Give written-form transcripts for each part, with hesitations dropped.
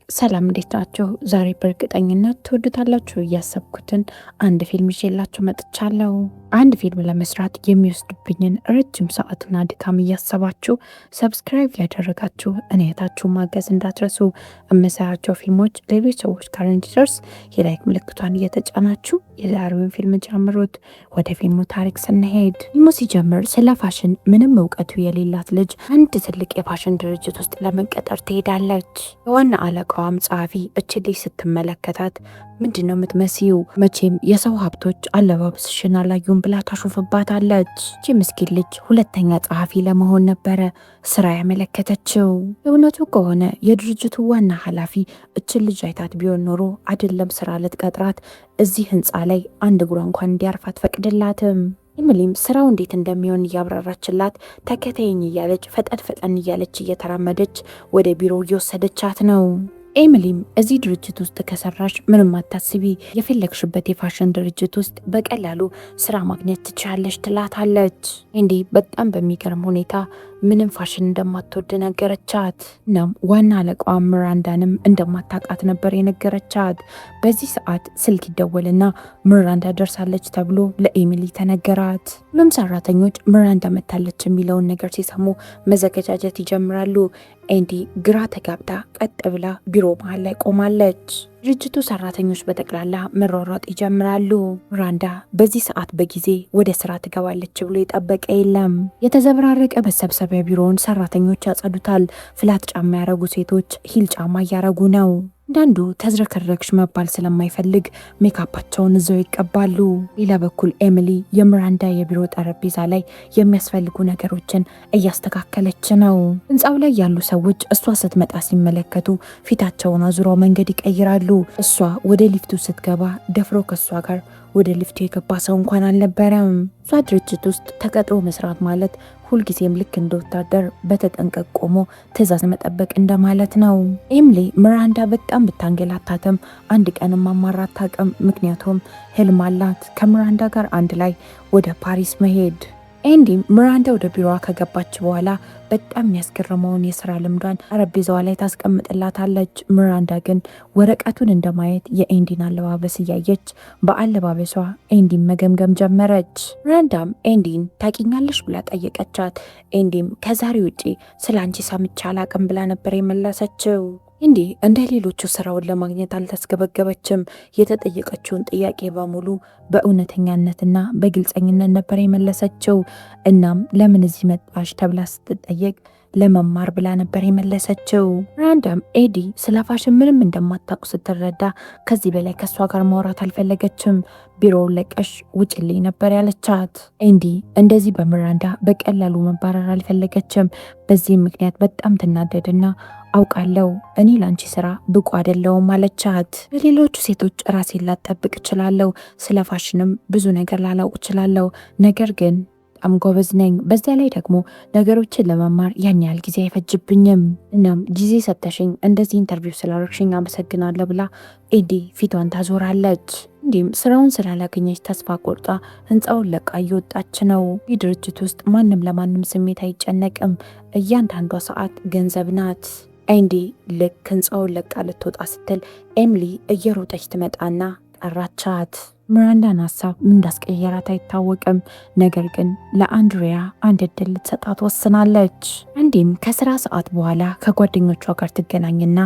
ሰላም እንዴት ናችሁ? ዛሬ በእርግጠኝነት ትወዱታላችሁ እያሰብኩትን አንድ ፊልም ይዤላችሁ መጥቻለሁ። አንድ ፊልም ለመስራት የሚወስድብኝን ረጅም ሰዓትና ድካም እያሰባችሁ ሰብስክራይብ ያደረጋችሁ እኔታችሁ ማገዝ እንዳትረሱ። የምሰራቸው ፊልሞች ሌሎች ሰዎች ጋር እንዲደርስ የላይክ ምልክቷን እየተጫናችሁ የዛሬውን ፊልም ጀምሩት። ወደ ፊልሙ ታሪክ ስንሄድ ፊልሙ ሲጀምር ስለ ፋሽን ምንም እውቀቱ የሌላት ልጅ አንድ ትልቅ የፋሽን ድርጅት ውስጥ ለመቀጠር ትሄዳለች። የዋና አለቃዋም ጸሐፊ እች ልጅ ስትመለከታት ምንድን ነው የምትመስይው? መቼም የሰው ሀብቶች አለባበስሽን አላዩም ብላ ታሾፍባታለች። ይቺ ምስኪን ልጅ ሁለተኛ ጸሐፊ ለመሆን ነበረ ስራ ያመለከተችው። እውነቱ ከሆነ የድርጅቱ ዋና ኃላፊ እችን ልጅ አይታት ቢሆን ኖሮ አይደለም ስራ ልትቀጥራት እዚህ ህንፃ ላይ አንድ እግሯ እንኳን እንዲያርፍ አትፈቅድላትም። ኤሚሊም ስራው እንዴት እንደሚሆን እያብራራችላት ተከታይኝ እያለች ፈጠን እያለች እየተራመደች ወደ ቢሮ እየወሰደቻት ነው። ኤሚሊም እዚህ ድርጅት ውስጥ ከሰራሽ ምንም አታስቢ፣ የፈለግሽበት የፋሽን ድርጅት ውስጥ በቀላሉ ስራ ማግኘት ትችላለች ትላታለች። እንዲህ በጣም በሚገርም ሁኔታ ምንም ፋሽን እንደማትወድ ነገረቻት። እናም ዋና አለቃዋ ምራንዳንም እንደማታውቃት ነበር የነገረቻት። በዚህ ሰዓት ስልክ ይደወልና ምራንዳ ደርሳለች ተብሎ ለኤሚሊ ተነገራት። ሁሉም ሰራተኞች ምራንዳ መታለች የሚለውን ነገር ሲሰሙ መዘገጃጀት ይጀምራሉ። ኤንዲ ግራ ተጋብታ ቀጥ ብላ ቢሮ መሃል ላይ ቆማለች። ድርጅቱ ሰራተኞች በጠቅላላ መሯሯጥ ይጀምራሉ። ምራንዳ በዚህ ሰዓት በጊዜ ወደ ስራ ትገባለች ብሎ የጠበቀ የለም። የተዘበራረቀ መሰብሰቢያ ቢሮውን ሰራተኞች ያጸዱታል። ፍላት ጫማ ያረጉ ሴቶች ሂል ጫማ እያረጉ ነው። አንዳንዱ ተዝረከረክሽ መባል ስለማይፈልግ ሜካፓቸውን እዛው ይቀባሉ። ሌላ በኩል ኤሚሊ የምራንዳ የቢሮ ጠረጴዛ ላይ የሚያስፈልጉ ነገሮችን እያስተካከለች ነው። ህንፃው ላይ ያሉ ሰዎች እሷ ስትመጣ ሲመለከቱ ፊታቸውን አዙረው መንገድ ይቀይራሉ። እሷ ወደ ሊፍቱ ስትገባ ደፍሮ ከእሷ ጋር ወደ ሊፍቱ የገባ ሰው እንኳን አልነበረም። እሷ ድርጅት ውስጥ ተቀጥሮ መስራት ማለት ሁልጊዜም ልክ እንደ ወታደር በተጠንቀቅ ቆሞ ትዕዛዝ መጠበቅ እንደማለት ነው። ኤሚሊ ምራንዳ በጣም ብታንገላታትም አንድ ቀንም አማራት አታውቅም። ምክንያቱም ህልም አላት ከምራንዳ ጋር አንድ ላይ ወደ ፓሪስ መሄድ። ኤንዲም ምራንዳ ወደ ቢሮዋ ከገባች በኋላ በጣም የሚያስገርመውን የስራ ልምዷን ጠረጴዛዋ ላይ ታስቀምጥላታለች። ምራንዳ ግን ወረቀቱን እንደማየት የኤንዲን አለባበስ እያየች በአለባበሷ ኤንዲን መገምገም ጀመረች። ምራንዳም ኤንዲን ታቂኛለሽ ብላ ጠየቀቻት። ኤንዲም ከዛሬ ውጪ ስለ አንቺ ሰምቼ አላቅም ብላ ነበር የመለሰችው። እንዲህ እንደ ሌሎቹ ስራውን ለማግኘት አልተስገበገበችም። የተጠየቀችውን ጥያቄ በሙሉ በእውነተኛነትና በግልጸኝነት ነበር የመለሰችው። እናም ለምን እዚህ መጣሽ ተብላ ስትጠየቅ ለመማር ብላ ነበር የመለሰችው። ምራንዳም ኤዲ ስለ ፋሽን ምንም እንደማታውቅ ስትረዳ ከዚህ በላይ ከሷ ጋር ማውራት አልፈለገችም። ቢሮውን ለቀሽ ውጭልኝ ነበር ያለቻት። ኤንዲ እንደዚህ በምራንዳ በቀላሉ መባረር አልፈለገችም። በዚህ ምክንያት በጣም ትናደድና አውቃለሁ እኔ ላንቺ ስራ ብቁ አይደለሁም አለቻት። ለሌሎቹ ሴቶች ራሴን ላጠብቅ እችላለሁ፣ ስለ ፋሽንም ብዙ ነገር ላላውቅ እችላለሁ፣ ነገር ግን በጣም ጎበዝ ነኝ። በዚያ ላይ ደግሞ ነገሮችን ለመማር ያን ያህል ጊዜ አይፈጅብኝም። እናም ጊዜ ሰተሽኝ እንደዚህ ኢንተርቪው ስላደረግሽኝ አመሰግናለሁ ብላ ኤዲ ፊቷን ታዞራለች። እንዲሁም ስራውን ስላላገኘች ተስፋ ቆርጣ ህንፃውን ለቃ እየወጣች ነው። ይህ ድርጅት ውስጥ ማንም ለማንም ስሜት አይጨነቅም። እያንዳንዷ ሰዓት ገንዘብ ናት። ኤንዲ ልክ ህንፃውን ለቃ ልትወጣ ስትል ኤሚሊ እየሮጠች ትመጣና ጠራቻት። ምራንዳን ሀሳብ ምን እንዳስቀየራት አይታወቅም። ነገር ግን ለአንድሪያ አንድ እድል ልትሰጣት ወስናለች። እንዲም ከስራ ሰዓት በኋላ ከጓደኞቿ ጋር ትገናኝና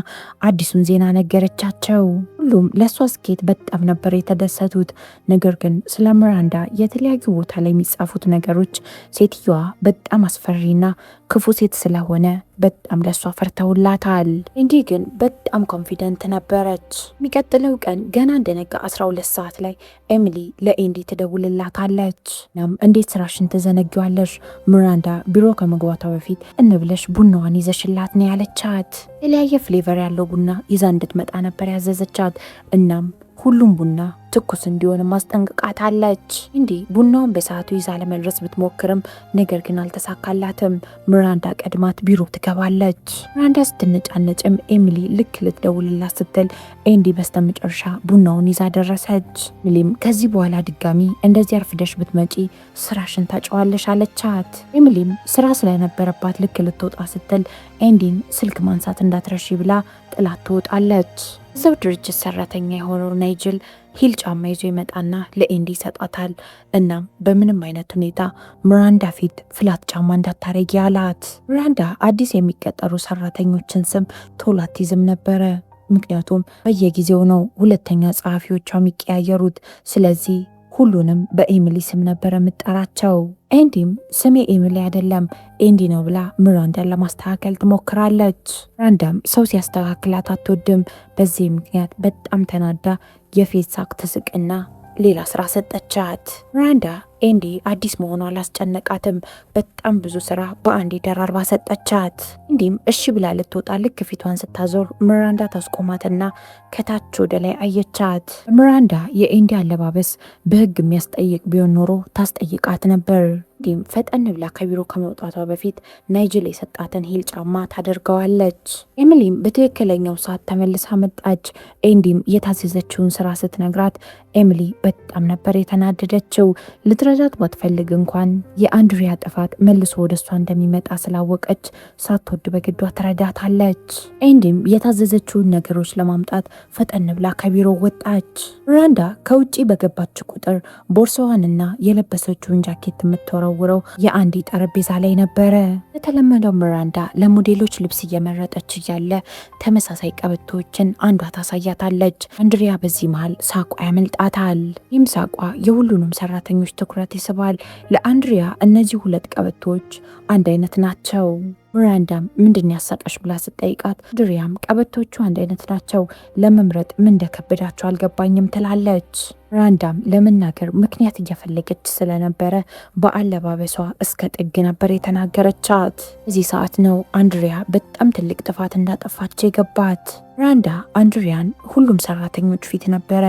አዲሱን ዜና ነገረቻቸው። ሁሉም ለእሷ ስኬት በጣም ነበር የተደሰቱት። ነገር ግን ስለ ምራንዳ የተለያዩ ቦታ ላይ የሚጻፉት ነገሮች ሴትዮዋ በጣም አስፈሪና ክፉ ሴት ስለሆነ በጣም ለእሷ ፈርተውላታል። እንዲህ ግን በጣም ኮንፊደንት ነበረች። የሚቀጥለው ቀን ገና እንደነጋ 12 ሰዓት ላይ ኤሚሊ ለኤንዲ ትደውልላታለች። ናም እንዴት ስራሽን ትዘነጊዋለሽ? ምራንዳ ቢሮ ከመግባቷ በፊት እንብለሽ ቡናዋን ይዘሽላት ነው ያለቻት። የተለያየ ፍሌቨር ያለው ቡና ይዛ እንድትመጣ ነበር ያዘዘቻት። እናም ሁሉም ቡና ትኩስ እንዲሆን ማስጠንቅቃታለች። ኤንዲ ቡናውን በሰዓቱ ይዛ ለመድረስ ብትሞክርም ነገር ግን አልተሳካላትም። ሚራንዳ ቀድማት ቢሮ ትገባለች። ሚራንዳ ስትነጫነጭም ኤሚሊ ልክ ልትደውልላት ስትል ኤንዲ በስተመጨረሻ ቡናውን ይዛ ደረሰች። ኤሚሊም ከዚህ በኋላ ድጋሚ እንደዚህ አርፍደሽ ብትመጪ ስራሽን ታጨዋለሽ አለቻት። ኤሚሊም ስራ ስለነበረባት ልክ ልትወጣ ስትል ኤንዲን ስልክ ማንሳት እንዳትረሺ ብላ ጥላት ትወጣለች። እዛው ድርጅት ሰራተኛ የሆነው ናይጅል ሂል ጫማ ይዞ ይመጣና ለኤንዲ ይሰጣታል። እናም በምንም አይነት ሁኔታ ሚራንዳ ፊት ፍላት ጫማ እንዳታረጊ አላት። ሚራንዳ አዲስ የሚቀጠሩ ሰራተኞችን ስም ቶሎ አትይዝም ነበረ። ምክንያቱም በየጊዜው ነው ሁለተኛ ጸሐፊዎቿ የሚቀያየሩት። ስለዚህ ሁሉንም በኤሚሊ ስም ነበር የምጠራቸው። ኤንዲም ስሜ ኤሚሊ አይደለም ኤንዲ ነው ብላ ሚራንዳን ለማስተካከል ትሞክራለች። ሚራንዳም ሰው ሲያስተካክላት አትወድም። በዚህ ምክንያት በጣም ተናዳ የፌት ሳቅ ትስቅና ሌላ ስራ ሰጠቻት። ሚራንዳ ኤንዲ አዲስ መሆኗ አላስጨነቃትም። በጣም ብዙ ስራ በአንዴ ደራርባ ሰጠቻት። ኤንዲም እሺ ብላ ልትወጣ ልክ ፊቷን ስታዞር ሚራንዳ ታስቆማትና ከታች ወደ ላይ አየቻት። ሚራንዳ የኤንዲ አለባበስ በህግ የሚያስጠይቅ ቢሆን ኖሮ ታስጠይቃት ነበር። ኤንዲም ፈጠን ብላ ከቢሮ ከመውጣቷ በፊት ናይጅል የሰጣትን ሂል ጫማ ታደርገዋለች። ኤሚሊም በትክክለኛው ሰዓት ተመልሳ መጣች። ኤንዲም የታዘዘችውን ስራ ስትነግራት ኤሚሊ በጣም ነበር የተናደደችው። ልትረዳት ባትፈልግ እንኳን የአንድሪያ ጥፋት መልሶ ወደ እሷ እንደሚመጣ ስላወቀች ሳትወድ በግዷ ትረዳታለች። ኤንዲም የታዘዘችውን ነገሮች ለማምጣት ፈጠን ብላ ከቢሮ ወጣች። ሚራንዳ ከውጪ በገባች ቁጥር ቦርሳዋንና የለበሰችውን ጃኬት የምትወረውረው የአንዲ ጠረጴዛ ላይ ነበረ። የተለመደው ሚራንዳ ለሞዴሎች ልብስ እየመረጠች እያለ ተመሳሳይ ቀበቶችን አንዷ ታሳያታለች። አንድሪያ በዚህ መሃል ሳቋ ያመልጣታል። ይህም ሳቋ የሁሉንም ሰራተኞች ትኩረት ይስባል። ለአንድሪያ እነዚህ ሁለት ቀበቶች አንድ አይነት ናቸው። ሚራንዳም ምንድን ያሳቀሽ ብላ ስትጠይቃት አንድሪያም ቀበቶቹ አንድ አይነት ናቸው፣ ለመምረጥ ምን እንደከበዳቸው አልገባኝም ትላለች። ሚራንዳም ለመናገር ምክንያት እየፈለገች ስለነበረ በአለባበሷ እስከ ጥግ ነበር የተናገረቻት። እዚህ ሰዓት ነው አንድሪያ በጣም ትልቅ ጥፋት እንዳጠፋች የገባት። ሚራንዳ አንድሪያን ሁሉም ሰራተኞች ፊት ነበረ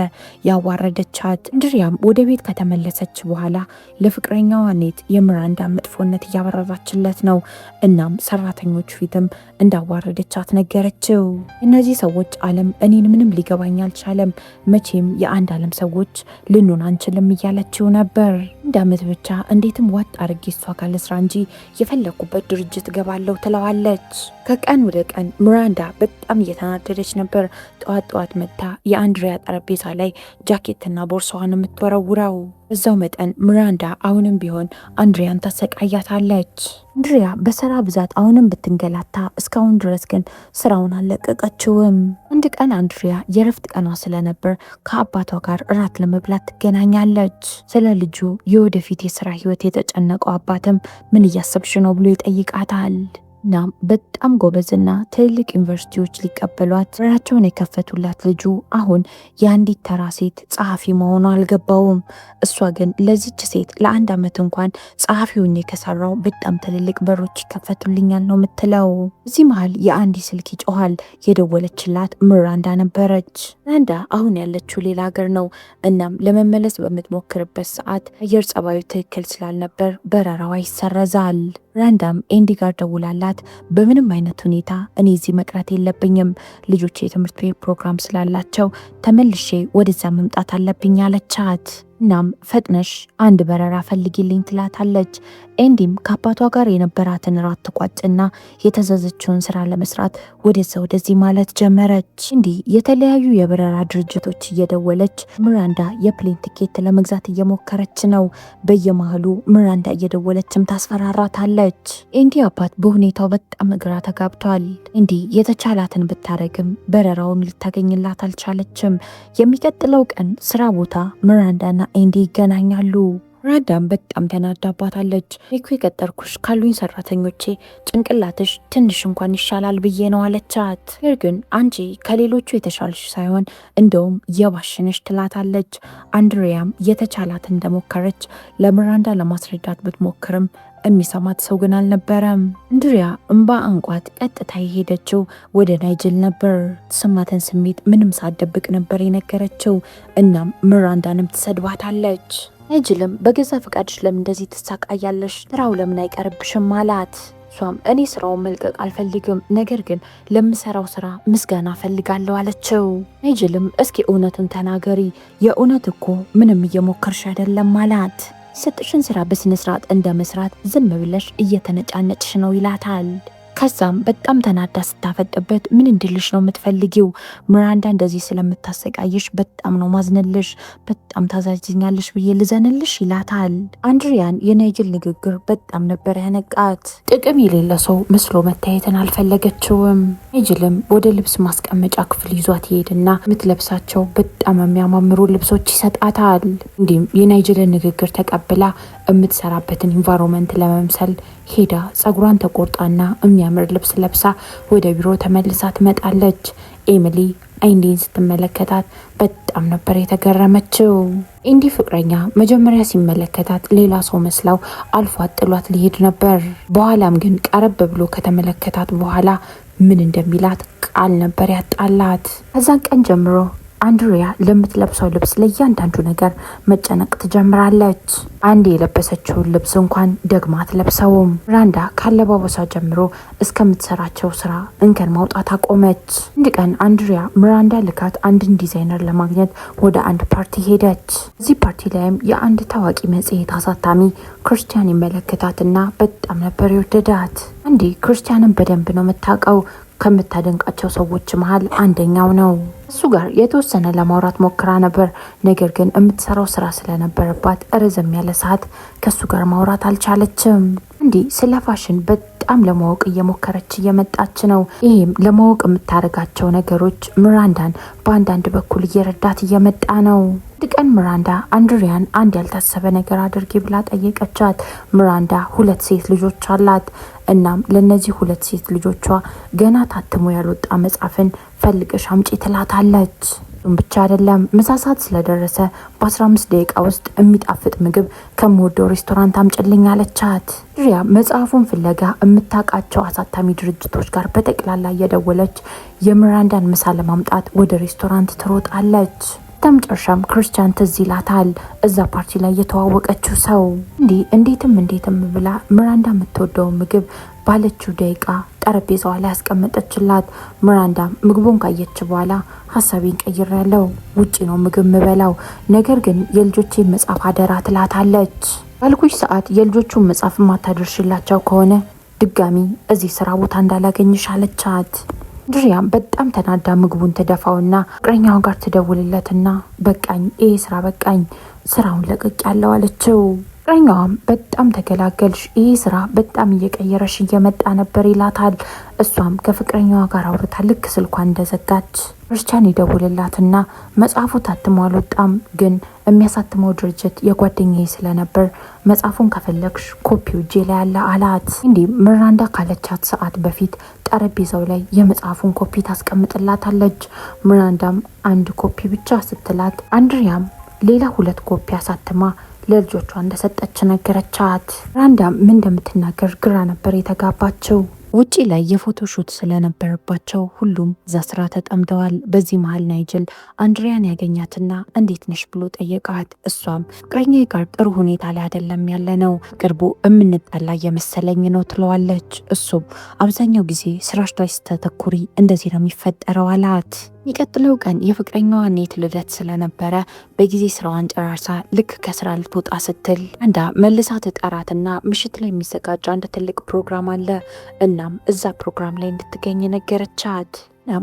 ያዋረደቻት። አንድሪያም ወደ ቤት ከተመለሰች በኋላ ለፍቅረኛዋ ኔት የሚራንዳ መጥፎነት እያበረራችለት ነው። እናም ሰራተኞች ፊትም እንዳዋረደቻት ነገረችው። እነዚህ ሰዎች ዓለም እኔን ምንም ሊገባኝ አልቻለም፣ መቼም የአንድ ዓለም ሰዎች ልንሆን አንችልም እያለችው ነበር። አንድ ዓመት ብቻ እንዴትም ዋጥ አርጌ እሷ ጋር ልስራ እንጂ የፈለኩበት ድርጅት ገባለሁ ትለዋለች። ከቀን ወደ ቀን ሚራንዳ በጣም እየተናደደች ነበር። ጠዋት መታ የአንድሪያ ጠረጴዛ ላይ ጃኬትና ቦርሳዋን የምትወረውረው። በዛው መጠን ሚራንዳ አሁንም ቢሆን አንድሪያን ታሰቃያታለች። አንድሪያ በስራ ብዛት አሁንም ብትንገላታ እስካሁን ድረስ ግን ስራውን አልለቀቀችውም። አንድ ቀን አንድሪያ የረፍት ቀኗ ስለነበር ከአባቷ ጋር እራት ለመብላት ትገናኛለች። ስለ ልጁ የወደፊት የስራ ህይወት የተጨነቀው አባትም ምን እያሰብሽ ነው ብሎ ይጠይቃታል። እናም በጣም ጎበዝና ትልልቅ ዩኒቨርሲቲዎች ሊቀበሏት በራቸውን የከፈቱላት ልጁ አሁን የአንዲት ተራ ሴት ጸሐፊ መሆኗ አልገባውም። እሷ ግን ለዚች ሴት ለአንድ ዓመት እንኳን ጸሐፊ ሆኜ ከሰራው በጣም ትልልቅ በሮች ይከፈቱልኛል ነው የምትለው። እዚህ መሀል የአንዲ ስልክ ይጮኋል። የደወለችላት ሚራንዳ ነበረች። ሚራንዳ አሁን ያለችው ሌላ ሀገር ነው። እናም ለመመለስ በምትሞክርበት ሰዓት አየር ጸባዩ ትክክል ስላልነበር በረራዋ ይሰረዛል። ሚራንዳም ኤንዲ ጋር ደውላላት በምንም አይነት ሁኔታ እኔ እዚህ መቅረት የለብኝም፣ ልጆች የትምህርት ቤት ፕሮግራም ስላላቸው ተመልሼ ወደዛ መምጣት አለብኝ አለቻት። እናም ፈጥነሽ አንድ በረራ ፈልጊልኝ ትላታለች። ኤንዲም ከአባቷ ጋር የነበራትን ራት ትቋጭና የተዘዘችውን ስራ ለመስራት ወደዛ ወደዚህ ማለት ጀመረች። ኤንዲ የተለያዩ የበረራ ድርጅቶች እየደወለች ሚራንዳ የፕሌን ትኬት ለመግዛት እየሞከረች ነው። በየመሃሉ ሚራንዳ እየደወለችም ታስፈራራታለች። ኤንዲ አባት በሁኔታው በጣም ግራ ተጋብቷል። ኤንዲ የተቻላትን ብታረግም በረራውን ልታገኝላት አልቻለችም። የሚቀጥለው ቀን ስራ ቦታ ሚራንዳና ኤንዲ ይገናኛሉ። ራዳም በጣም ተናዳባታለች። እኮ የቀጠርኩሽ ካሉኝ ሰራተኞቼ ጭንቅላትሽ ትንሽ እንኳን ይሻላል ብዬ ነው አለቻት። ነገር ግን አንቺ ከሌሎቹ የተሻልሽ ሳይሆን እንደውም የባሽነሽ ትላታለች። አንድሪያም የተቻላት እንደሞከረች ለምራንዳ ለማስረዳት ብትሞክርም የሚሰማት ሰው ግን አልነበረም። አንድሪያ እንባ አንቋት ቀጥታ የሄደችው ወደ ናይጅል ነበር። ተሰማትን ስሜት ምንም ሳትደብቅ ነበር የነገረችው። እናም ምራንዳንም ትሰድባታለች። ናይጅልም በገዛ ፈቃድሽ ለምን እንደዚህ ትሳቃያለሽ? ስራው ለምን አይቀርብሽም አላት። እሷም እኔ ስራውን መልቀቅ አልፈልግም፣ ነገር ግን ለምሰራው ስራ ምስጋና ፈልጋለሁ አለችው። ናይጅልም እስኪ እውነትን ተናገሪ፣ የእውነት እኮ ምንም እየሞከርሽ አይደለም አላት። ሰጥሽን ስራ በስነ ስርዓት እንደ መስራት ዝም ብለሽ እየተነጫነጭሽ ነው ይላታል። ከዛም በጣም ተናዳ ስታፈጥበት ምን እንድልሽ ነው የምትፈልጊው? ምራንዳ እንደዚህ ስለምታሰቃይሽ በጣም ነው ማዝንልሽ፣ በጣም ታዛዝኛለሽ ብዬ ልዘንልሽ ይላታል። አንድሪያን የናይጅል ንግግር በጣም ነበር ያነቃት። ጥቅም የሌለ ሰው መስሎ መታየትን አልፈለገችውም። ናይጅልም ወደ ልብስ ማስቀመጫ ክፍል ይዟት ይሄድና የምትለብሳቸው በጣም የሚያማምሩ ልብሶች ይሰጣታል። እንዲሁም የናይጅልን ንግግር ተቀብላ የምትሰራበትን ኢንቫይሮንመንት ለመምሰል ሄዳ ጸጉሯን ተቆርጣና የሚያምር ልብስ ለብሳ ወደ ቢሮ ተመልሳ ትመጣለች። ኤሚሊ አይንዲን ስትመለከታት በጣም ነበር የተገረመችው። ኢንዲ ፍቅረኛ መጀመሪያ ሲመለከታት ሌላ ሰው መስላው አልፏት ጥሏት ሊሄድ ነበር። በኋላም ግን ቀረብ ብሎ ከተመለከታት በኋላ ምን እንደሚላት ቃል ነበር ያጣላት። ከዛን ቀን ጀምሮ አንድሪያ ለምትለብሰው ልብስ ለእያንዳንዱ ነገር መጨነቅ ትጀምራለች። አንድ የለበሰችውን ልብስ እንኳን ደግማ አትለብሰውም። ምራንዳ ካለባበሷ ጀምሮ እስከምትሰራቸው ስራ እንከን ማውጣት አቆመች። አንድ ቀን አንድሪያ ምራንዳ ልካት አንድን ዲዛይነር ለማግኘት ወደ አንድ ፓርቲ ሄደች። እዚህ ፓርቲ ላይም የአንድ ታዋቂ መጽሔት አሳታሚ ክርስቲያን ይመለከታትና በጣም ነበር የወደዳት። አንዴ ክርስቲያንን በደንብ ነው የምታውቀው። ከምታደንቃቸው ሰዎች መሃል አንደኛው ነው። እሱ ጋር የተወሰነ ለማውራት ሞክራ ነበር። ነገር ግን የምትሰራው ስራ ስለነበረባት ረዘም ያለ ሰዓት ከሱ ጋር ማውራት አልቻለችም። እንዲህ ስለ ፋሽን በጣም ለማወቅ እየሞከረች እየመጣች ነው። ይሄም ለማወቅ የምታደርጋቸው ነገሮች ምራንዳን በአንዳንድ በኩል እየረዳት እየመጣ ነው። አንድ ቀን ምራንዳ አንድሪያን አንድ ያልታሰበ ነገር አድርጊ ብላ ጠየቀቻት። ምራንዳ 2 ሴት ልጆች አላት። እናም ለነዚህ 2 ሴት ልጆቿ ገና ታትሞ ያልወጣ መጽሐፍን ፈልገሽ አምጪ ትላታለች። ብቻ አይደለም ምሳ ሰዓት ስለደረሰ በ15 ደቂቃ ውስጥ የሚጣፍጥ ምግብ ከምወደው ሬስቶራንት አምጪልኝ አለቻት። ሪያ መጽሐፉን ፍለጋ የምታውቃቸው አሳታሚ ድርጅቶች ጋር በጠቅላላ እየደወለች የምራንዳን ምሳ ለማምጣት ወደ ሬስቶራንት ትሮጣለች። ተምጨርሻም ክርስቲያን ትዝ ይላታል። እዛ ፓርቲ ላይ የተዋወቀችው ሰው እንዴትም ብላ ምራንዳ የምትወደው ምግብ ባለችው ደቂቃ ጠረጴዛዋ ላይ ያስቀመጠችላት። ምራንዳ ምግቡን ካየች በኋላ ሀሳቤን ቀይሬያለሁ፣ ውጪ ነው ምግብ ምበላው፣ ነገር ግን የልጆቼን መጽሐፍ አደራ ትላታለች። ባልኩሽ ሰዓት የልጆቹን መጽሐፍ ማታደርሽላቸው ከሆነ ድጋሚ እዚህ ስራ ቦታ እንዳላገኝሽ አለቻት። ድሪያም በጣም ተናዳ ምግቡን ትደፋውና ፍቅረኛዋ ጋር ትደውልለትና በቃኝ፣ ይሄ ስራ በቃኝ፣ ስራውን ለቅቅ ያለው አለችው። ፍቅረኛዋም በጣም ተገላገልሽ፣ ይሄ ስራ በጣም እየቀየረሽ እየመጣ ነበር ይላታል። እሷም ከፍቅረኛዋ ጋር አውርታ ልክ ስልኳን እንደዘጋች ክርስቲያን ይደውልላትና መጽሐፉ ታትሞ አልወጣም፣ ግን የሚያሳትመው ድርጅት የጓደኛዬ ስለነበር መጽሐፉን ከፈለግሽ ኮፒው እጄ ላይ ያለ አላት። እንዲህ ምራንዳ ካለቻት ሰዓት በፊት ጠረጴዛው ላይ የመጽሐፉን ኮፒ ታስቀምጥላታለች። ምራንዳም አንድ ኮፒ ብቻ ስትላት አንድሪያም ሌላ 2 ኮፒ አሳትማ ለልጆቿ እንደሰጠች ነገረቻት። ምራንዳ ምን እንደምትናገር ግራ ነበር የተጋባችው። ውጪ ላይ የፎቶ ሹት ስለነበረባቸው ሁሉም እዛ ስራ ተጠምደዋል። በዚህ መሀል ናይጅል አንድሪያን ያገኛትና እንዴት ነሽ ብሎ ጠየቃት። እሷም ፍቅረኛዬ ጋር ጥሩ ሁኔታ ላይ አይደለም ያለ ነው፣ ቅርቡ የምንጣላ የመሰለኝ ነው ትለዋለች። እሱም አብዛኛው ጊዜ ስራሽ ላይ ስተተኩሪ እንደዚህ ነው የሚፈጠረው አላት። የሚቀጥለው ቀን የፍቅረኛዋ ኔት ልደት ስለነበረ በጊዜ ስራዋን ጨራርሳ ልክ ከስራ ልትወጣ ስትል አንዳ መልሳ ትጠራትና ምሽት ላይ የሚዘጋጅ አንድ ትልቅ ፕሮግራም አለ፣ እናም እዛ ፕሮግራም ላይ እንድትገኝ ነገረቻት።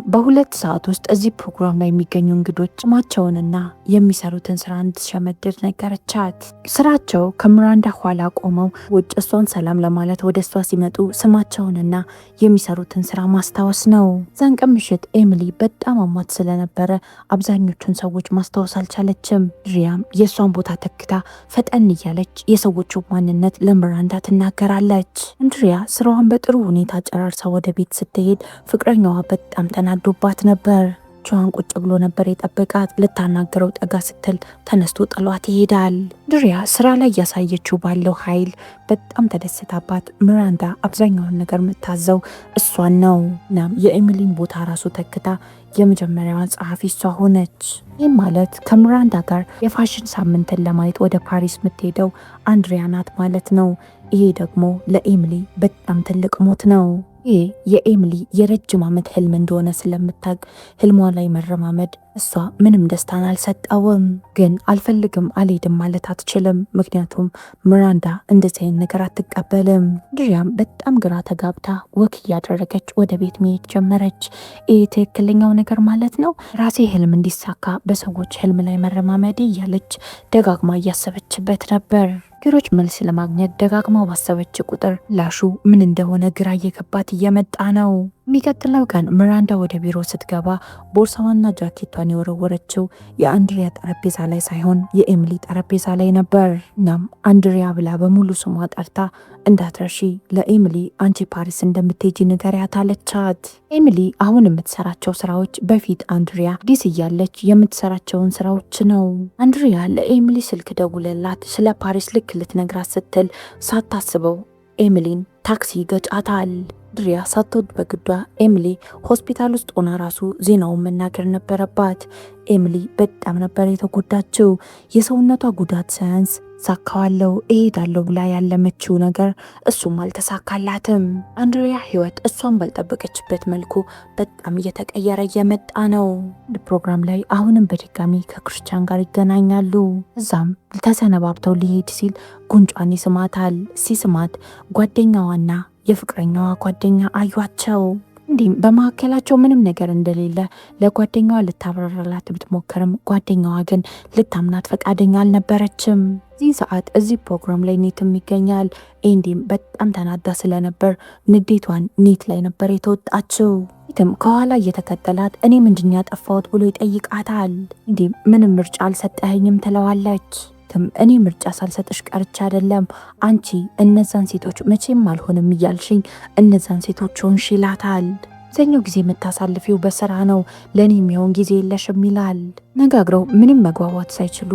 በሁለት ሰዓት ውስጥ እዚህ ፕሮግራም ላይ የሚገኙ እንግዶች ስማቸውንና የሚሰሩትን ስራ እንድትሸመድድ ነገረቻት። ስራቸው ከምራንዳ ኋላ ቆመው ውጭ እሷን ሰላም ለማለት ወደ እሷ ሲመጡ ስማቸውንና የሚሰሩትን ስራ ማስታወስ ነው። ዛን ቀን ምሽት ኤሚሊ በጣም አሟት ስለነበረ አብዛኞቹን ሰዎች ማስታወስ አልቻለችም። ድሪያም የእሷን ቦታ ተክታ ፈጠን እያለች የሰዎቹ ማንነት ለምራንዳ ትናገራለች። እንድሪያ ስራዋን በጥሩ ሁኔታ ጨራርሳ ወደ ቤት ስትሄድ ፍቅረኛዋ በጣም ተናዶባት ነበር። ቿን ቁጭ ብሎ ነበር የጠበቃት። ልታናገረው ጠጋ ስትል ተነስቶ ጥሏት ይሄዳል። ድሪያ ስራ ላይ እያሳየችው ባለው ኃይል በጣም ተደስታባት ምራንዳ አብዛኛውን ነገር የምታዘው እሷን ነው። እናም የኤሚሊን ቦታ ራሱ ተክታ የመጀመሪያዋ ጸሐፊ እሷ ሆነች። ይህም ማለት ከምራንዳ ጋር የፋሽን ሳምንትን ለማየት ወደ ፓሪስ የምትሄደው አንድሪያ ናት ማለት ነው። ይሄ ደግሞ ለኤሚሊ በጣም ትልቅ ሞት ነው። ይህ የኤሚሊ የረጅም ዓመት ህልም እንደሆነ ስለምታውቅ ህልሟ ላይ መረማመድ እሷ ምንም ደስታን አልሰጠውም። ግን አልፈልግም አልሄድም ማለት አትችልም። ምክንያቱም ምራንዳ እንደዚህ አይነት ነገር አትቀበልም። ድሪያም በጣም ግራ ተጋብታ ወክ እያደረገች ወደ ቤት መሄድ ጀመረች። ይህ ትክክለኛው ነገር ማለት ነው? ራሴ ህልም እንዲሳካ በሰዎች ህልም ላይ መረማመድ እያለች ደጋግማ እያሰበችበት ነበር። ግሮች መልስ ለማግኘት ደጋግማ ባሰበች ቁጥር ላሹ ምን እንደሆነ ግራ እየገባት እየመጣ ነው። የሚቀጥለው ቀን ምራንዳ ወደ ቢሮ ስትገባ ቦርሳዋና ጃኬቷን የወረወረችው የአንድሪያ ጠረጴዛ ላይ ሳይሆን የኤሚሊ ጠረጴዛ ላይ ነበር። እናም አንድሪያ ብላ በሙሉ ስሟ ጠርታ እንዳትረሺ ለኤሚሊ አንቺ ፓሪስ እንደምትሄጂ ንገሪያት አለቻት። ኤሚሊ አሁን የምትሰራቸው ስራዎች በፊት አንድሪያ አዲስ እያለች የምትሰራቸውን ስራዎች ነው። አንድሪያ ለኤሚሊ ስልክ ደውለላት ስለ ፓሪስ ልክ ልትነግራት ስትል ሳታስበው ኤሚሊን ታክሲ ገጫታል። ድሪያ ሳትወድ በግዷ ኤሚሊ ሆስፒታል ውስጥ ሆና ራሱ ዜናውን መናገር ነበረባት። ኤሚሊ በጣም ነበር የተጎዳችው። የሰውነቷ ጉዳት ሳያንስ ሳካዋለው እሄዳለሁ ብላ ያለመችው ነገር እሱም አልተሳካላትም። አንድሪያ ህይወት እሷን ባልጠበቀችበት መልኩ በጣም እየተቀየረ እየመጣ ነው። ፕሮግራም ላይ አሁንም በድጋሚ ከክርስቲያን ጋር ይገናኛሉ። እዛም ተሰነባብተው ሊሄድ ሲል ጉንጯን ይስማታል። ሲስማት ጓደኛዋና የፍቅረኛዋ ጓደኛ አዩአቸው። እንዲህም በመካከላቸው ምንም ነገር እንደሌለ ለጓደኛዋ ልታብራራላት ብትሞክርም ጓደኛዋ ግን ልታምናት ፈቃደኛ አልነበረችም። እዚህ ሰዓት እዚህ ፕሮግራም ላይ ኔትም ይገኛል። ኤንዲም በጣም ተናዳ ስለነበር ንዴቷን ኔት ላይ ነበር የተወጣችው። ኔትም ከኋላ እየተከተላት እኔ ምንድን ያጠፋሁት ብሎ ይጠይቃታል። እንዲህም ምንም ምርጫ አልሰጠኸኝም ትለዋለች። እኔ ምርጫ ሳልሰጥሽ ቀርቻ አይደለም፣ አንቺ እነዛን ሴቶች መቼም አልሆንም እያልሽኝ እነዛን ሴቶች ሆንሽ ይላታል። አብዛኛው ጊዜ የምታሳልፊው በስራ ነው፣ ለእኔ የሚሆን ጊዜ የለሽም ይላል። ነጋግረው ምንም መግባባት ሳይችሉ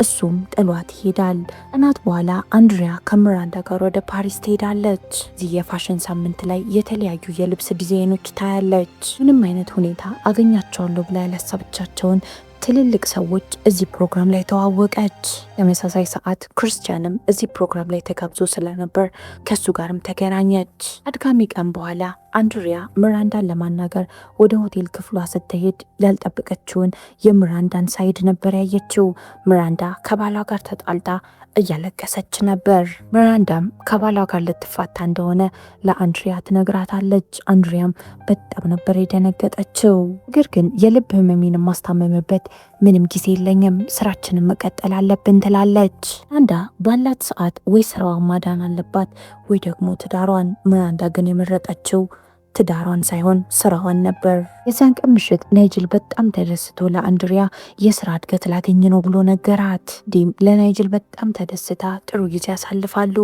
እሱም ጥሏት ይሄዳል። እናት በኋላ አንድሪያ ከምራንዳ ጋር ወደ ፓሪስ ትሄዳለች። እዚህ የፋሽን ሳምንት ላይ የተለያዩ የልብስ ዲዛይኖች ታያለች። ምንም አይነት ሁኔታ አገኛቸዋለሁ ብላ ያላሰበቻቸውን ትልልቅ ሰዎች እዚህ ፕሮግራም ላይ ተዋወቀች። ተመሳሳይ ሰዓት ክርስቲያንም እዚህ ፕሮግራም ላይ ተጋብዞ ስለነበር ከሱ ጋርም ተገናኘች። አድካሚ ቀን በኋላ አንድሪያ ምራንዳን ለማናገር ወደ ሆቴል ክፍሏ ስትሄድ ያልጠበቀችውን የምራንዳን ሳይድ ነበር ያየችው። ምራንዳ ከባሏ ጋር ተጣልታ እያለቀሰች ነበር። ምራንዳም ከባሏ ጋር ልትፋታ እንደሆነ ለአንድሪያ ትነግራታለች። አንድሪያም በጣም ነበር የደነገጠችው። ነገር ግን የልብ ህመሜን ማስታመምበት ምንም ጊዜ የለኝም፣ ስራችንን መቀጠል አለብን ትላለች። አንዳ ባላት ሰዓት ወይ ስራዋን ማዳን አለባት ወይ ደግሞ ትዳሯን። ምራንዳ ግን የመረጠችው ትዳሯን ሳይሆን ስራዋን ነበር። የዛን ቀን ምሽት ናይጅል በጣም ተደስቶ ለአንድሪያ የስራ እድገት ላገኝ ነው ብሎ ነገራት። ዲም ለናይጅል በጣም ተደስታ ጥሩ ጊዜ ያሳልፋሉ።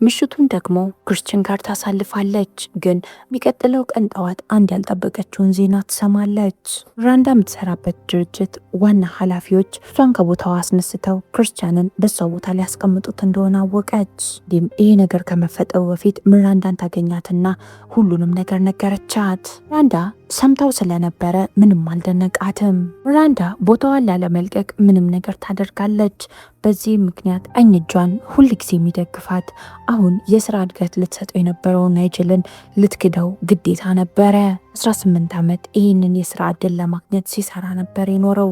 ምሽቱን ደግሞ ክርስቲያን ጋር ታሳልፋለች። ግን የሚቀጥለው ቀን ጠዋት አንድ ያልጠበቀችውን ዜና ትሰማለች። ምራንዳ የምትሰራበት ድርጅት ዋና ኃላፊዎች እሷን ከቦታዋ አስነስተው ክርስቲያንን በሷ ቦታ ሊያስቀምጡት እንደሆነ አወቀች። ዲም ይህ ነገር ከመፈጠሩ በፊት ምራንዳን ታገኛትና ሁሉንም ነገር ነገረቻት። ምራንዳ ሰምታው ስለነበረ ምንም አልደነቃትም። ምራንዳ ቦታዋን ላለመልቀቅ ምንም ነገር ታደርጋለች። በዚህ ምክንያት ቀኝ እጇን ሁል ጊዜ የሚደግፋት አሁን የስራ እድገት ልትሰጠው የነበረው ናይጅልን ልትክደው ግዴታ ነበረ። 18 ዓመት ይህንን የስራ እድል ለማግኘት ሲሰራ ነበር የኖረው።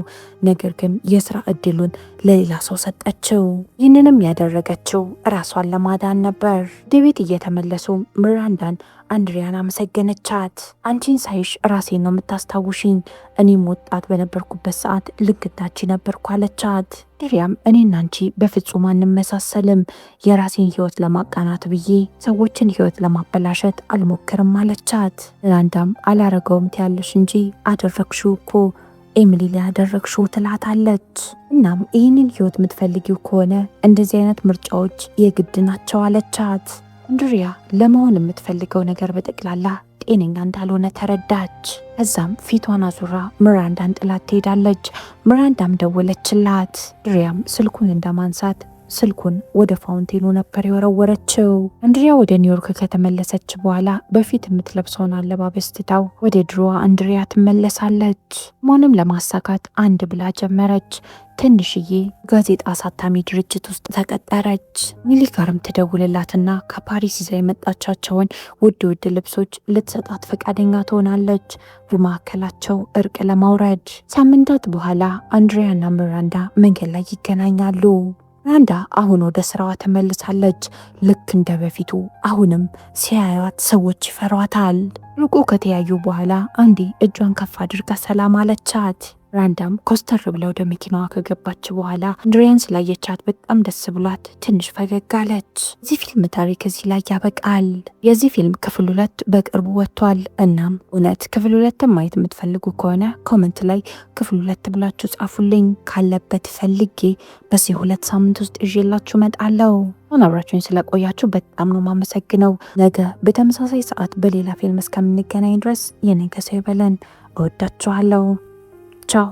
ነገር ግን የስራ እድሉን ለሌላ ሰው ሰጠችው። ይህንንም ያደረገችው ራሷን ለማዳን ነበር። ወደ ቤት እየተመለሱ ሚራንዳን አንድሪያን አመሰገነቻት። አንቺን ሳይሽ ራሴን ነው የምታስታውሽኝ፣ እኔም ወጣት በነበርኩበት ሰዓት ልክታች ነበርኩ አለቻት። አንድሪያም እኔና አንቺ በፍጹም አንመሳሰልም፣ የራሴን ህይወት ለማቃናት ብዬ ሰዎችን ህይወት ለማበላሸት አልሞክርም አለቻት። ሚራንዳም አላረገውም ትያለሽ እንጂ አደረግሽው እኮ ኤሚሊ ላይ ያደረግሽው ትላታለች። እናም ይህንን ህይወት የምትፈልጊው ከሆነ እንደዚህ አይነት ምርጫዎች የግድ ናቸው አለቻት። አንድሪያ ለመሆን የምትፈልገው ነገር በጠቅላላ ጤነኛ እንዳልሆነ ተረዳች። ከዛም ፊቷን አዙራ ሚራንዳን ጥላት ትሄዳለች። ሚራንዳም ደወለችላት። አንድሪያም ስልኩን እንደማንሳት ስልኩን ወደ ፋውንቴኑ ነበር የወረወረችው። አንድሪያ ወደ ኒውዮርክ ከተመለሰች በኋላ በፊት የምትለብሰውን አለባበስ ትታው ወደ ድሮዋ አንድሪያ ትመለሳለች። ሞንም ለማሳካት አንድ ብላ ጀመረች። ትንሽዬ ጋዜጣ አሳታሚ ድርጅት ውስጥ ተቀጠረች። ሚሊ ጋርም ትደውልላትና ከፓሪስ ይዛ የመጣቻቸውን ውድ ውድ ልብሶች ልትሰጣት ፈቃደኛ ትሆናለች፣ በማዕከላቸው እርቅ ለማውረድ። ሳምንታት በኋላ አንድሪያና ሚራንዳ መንገድ ላይ ይገናኛሉ። ሚራንዳ አሁን ወደ ስራዋ ተመልሳለች። ልክ እንደ በፊቱ አሁንም ሲያዩት ሰዎች ይፈሯታል። ሩቁ ከተያዩ በኋላ አንዴ እጇን ከፍ አድርጋ ሰላም አለቻት። ሚራንዳም ኮስተር ብላ ወደ መኪናዋ ከገባች በኋላ አንድሪያን ስላየቻት በጣም ደስ ብሏት ትንሽ ፈገግ አለች። የዚህ ፊልም ታሪክ እዚህ ላይ ያበቃል። የዚህ ፊልም ክፍል 2 በቅርቡ ወጥቷል። እናም እውነት ክፍል 2 ማየት የምትፈልጉ ከሆነ ኮመንት ላይ ክፍል 2 ብላችሁ ጻፉልኝ። ካለበት ፈልጌ በዚህ 2 ሳምንት ውስጥ ይዤላችሁ እመጣለሁ። አብራችሁኝ ስለቆያችሁ በጣም ነው ማመሰግነው። ነገ በተመሳሳይ ሰዓት በሌላ ፊልም እስከምንገናኝ ድረስ የነገ ሰው ይበለን። እወዳችኋለሁ። ቻው